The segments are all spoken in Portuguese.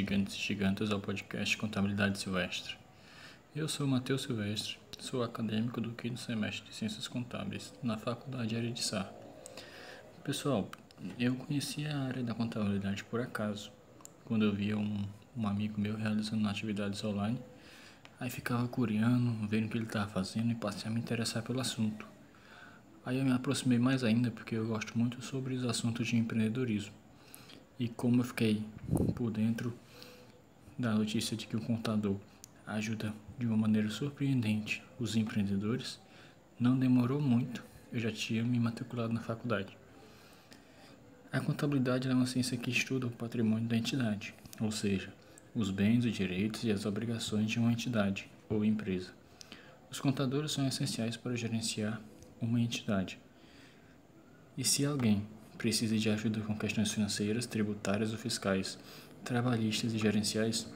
gigantes e gigantes ao podcast Contabilidade Silvestre. Eu sou Matheus Silvestre, sou acadêmico do quinto semestre de Ciências Contábeis na Faculdade Araçá. Pessoal, eu conheci a área da contabilidade por acaso, quando eu via um amigo meu realizando atividades online, aí ficava curiando, vendo o que ele estava fazendo e passei a me interessar pelo assunto. Aí eu me aproximei mais ainda porque eu gosto muito sobre os assuntos de empreendedorismo. E como eu fiquei por dentro da notícia de que o contador ajuda de uma maneira surpreendente os empreendedores, não demorou muito, eu já tinha me matriculado na faculdade. A contabilidade é uma ciência que estuda o patrimônio da entidade, ou seja, os bens, os direitos e as obrigações de uma entidade ou empresa. Os contadores são essenciais para gerenciar uma entidade. E se alguém precisa de ajuda com questões financeiras, tributárias ou fiscais, trabalhistas e gerenciais,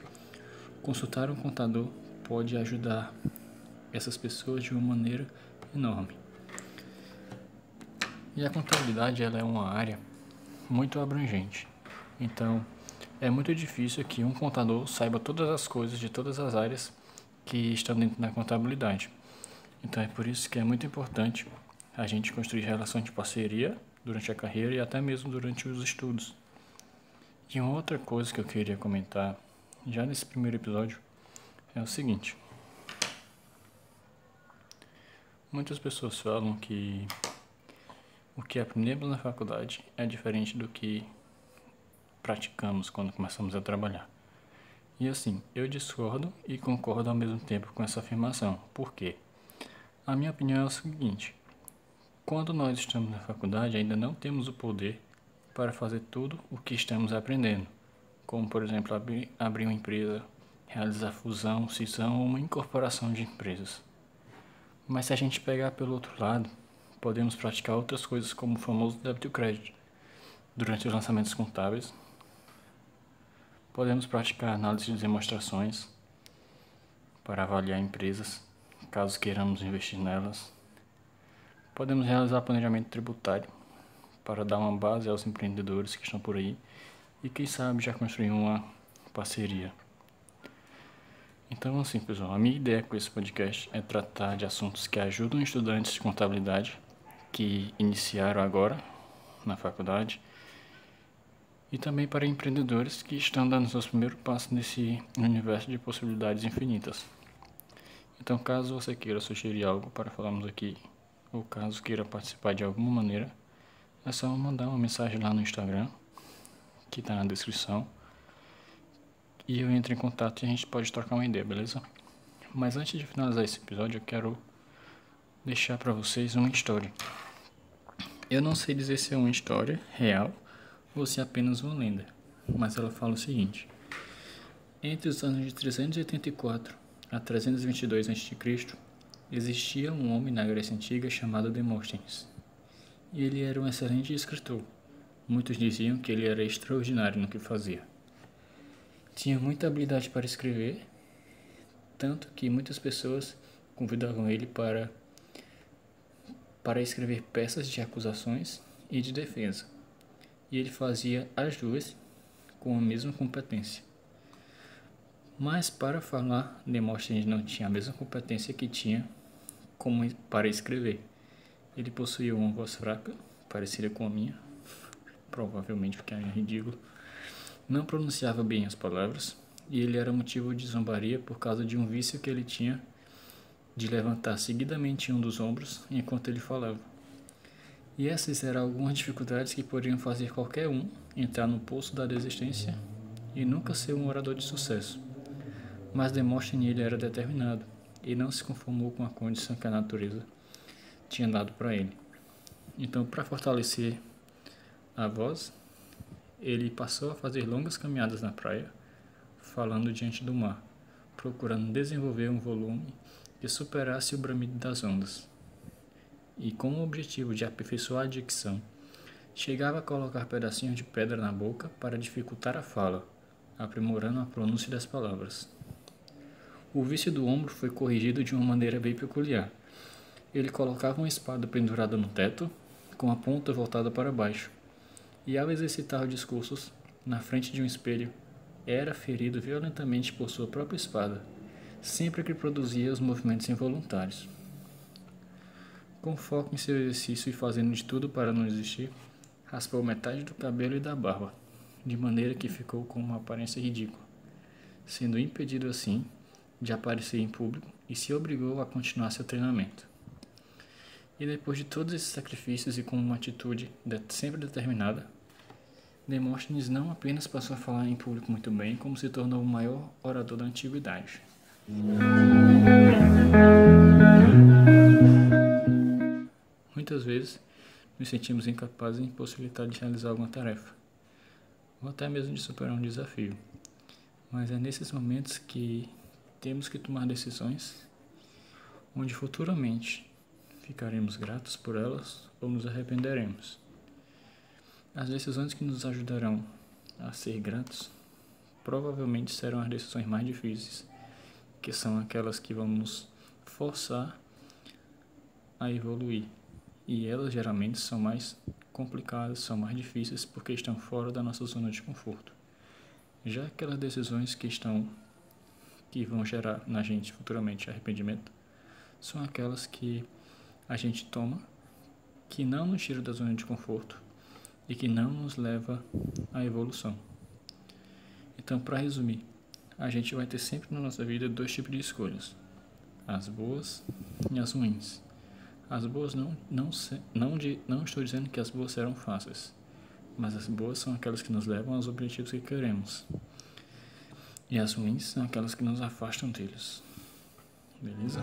consultar um contador pode ajudar essas pessoas de uma maneira enorme. E a contabilidade ela é uma área muito abrangente. Então, é muito difícil que um contador saiba todas as coisas de todas as áreas que estão dentro da contabilidade. Então, é por isso que é muito importante a gente construir relações de parceria durante a carreira e até mesmo durante os estudos. E uma outra coisa que eu queria comentar já nesse primeiro episódio é o seguinte: muitas pessoas falam que o que aprendemos na faculdade é diferente do que praticamos quando começamos a trabalhar. E assim, eu discordo e concordo ao mesmo tempo com essa afirmação. Por quê? A minha opinião é o seguinte: quando nós estamos na faculdade, ainda não temos o poder para fazer tudo o que estamos aprendendo, como, por exemplo, abrir uma empresa, realizar fusão, cisão ou uma incorporação de empresas. Mas se a gente pegar pelo outro lado, podemos praticar outras coisas como o famoso débito e crédito. Durante os lançamentos contábeis, podemos praticar análise de demonstrações para avaliar empresas, caso queiramos investir nelas. Podemos realizar planejamento tributário para dar uma base aos empreendedores que estão por aí e quem sabe já construir uma parceria. Então assim, pessoal, a minha ideia com esse podcast é tratar de assuntos que ajudam estudantes de contabilidade que iniciaram agora na faculdade e também para empreendedores que estão dando seus primeiros passos nesse universo de possibilidades infinitas. Então, caso você queira sugerir algo para falarmos aqui, ou caso queira participar de alguma maneira, é só mandar uma mensagem lá no Instagram, que está na descrição, e eu entro em contato e a gente pode trocar uma ideia, beleza? Mas antes de finalizar esse episódio, eu quero deixar para vocês uma história. Eu não sei dizer se é uma história real ou se é apenas uma lenda, mas ela fala o seguinte: entre os anos de 384 a 322 a.C., existia um homem na Grécia Antiga chamado Demóstenes. E ele era um excelente escritor. Muitos diziam que ele era extraordinário no que fazia. Tinha muita habilidade para escrever, tanto que muitas pessoas convidavam ele para escrever peças de acusações e de defesa. E ele fazia as duas com a mesma competência. Mas para falar, Demóstenes não tinha a mesma competência que tinha como para escrever. Ele possuía uma voz fraca, parecida com a minha, provavelmente porque era ridículo. Não pronunciava bem as palavras e ele era motivo de zombaria por causa de um vício que ele tinha de levantar seguidamente um dos ombros enquanto ele falava. E essas eram algumas dificuldades que poderiam fazer qualquer um entrar no poço da desistência e nunca ser um orador de sucesso. Mas Demóstenes ele era determinado e não se conformou com a condição que a natureza tinha dado para ele. Então, para fortalecer a voz, ele passou a fazer longas caminhadas na praia, falando diante do mar, procurando desenvolver um volume que superasse o bramido das ondas. E com o objetivo de aperfeiçoar a dicção, chegava a colocar pedacinhos de pedra na boca para dificultar a fala, aprimorando a pronúncia das palavras. O vício do ombro foi corrigido de uma maneira bem peculiar. Ele colocava uma espada pendurada no teto, com a ponta voltada para baixo, e ao exercitar os discursos, na frente de um espelho, era ferido violentamente por sua própria espada, sempre que produzia os movimentos involuntários. Com foco em seu exercício e fazendo de tudo para não desistir, raspou metade do cabelo e da barba, de maneira que ficou com uma aparência ridícula, sendo impedido assim de aparecer em público e se obrigou a continuar seu treinamento. E depois de todos esses sacrifícios e com uma atitude sempre determinada, Demóstenes não apenas passou a falar em público muito bem, como se tornou o maior orador da antiguidade. Muitas vezes nos sentimos incapazes e impossibilitados de realizar alguma tarefa, ou até mesmo de superar um desafio. Mas é nesses momentos que temos que tomar decisões onde futuramente ficaremos gratos por elas ou nos arrependeremos. As decisões que nos ajudarão a ser gratos provavelmente serão as decisões mais difíceis, que são aquelas que vão nos forçar a evoluir. E elas geralmente são mais complicadas, são mais difíceis porque estão fora da nossa zona de conforto. Já aquelas decisões que vão gerar na gente futuramente arrependimento, são aquelas que a gente toma, que não nos tira da zona de conforto e que não nos leva à evolução. Então, para resumir, a gente vai ter sempre na nossa vida dois tipos de escolhas, as boas e as ruins. As boas não estou dizendo que as boas serão fáceis, mas as boas são aquelas que nos levam aos objetivos que queremos. E as ruins são aquelas que nos afastam deles. Beleza?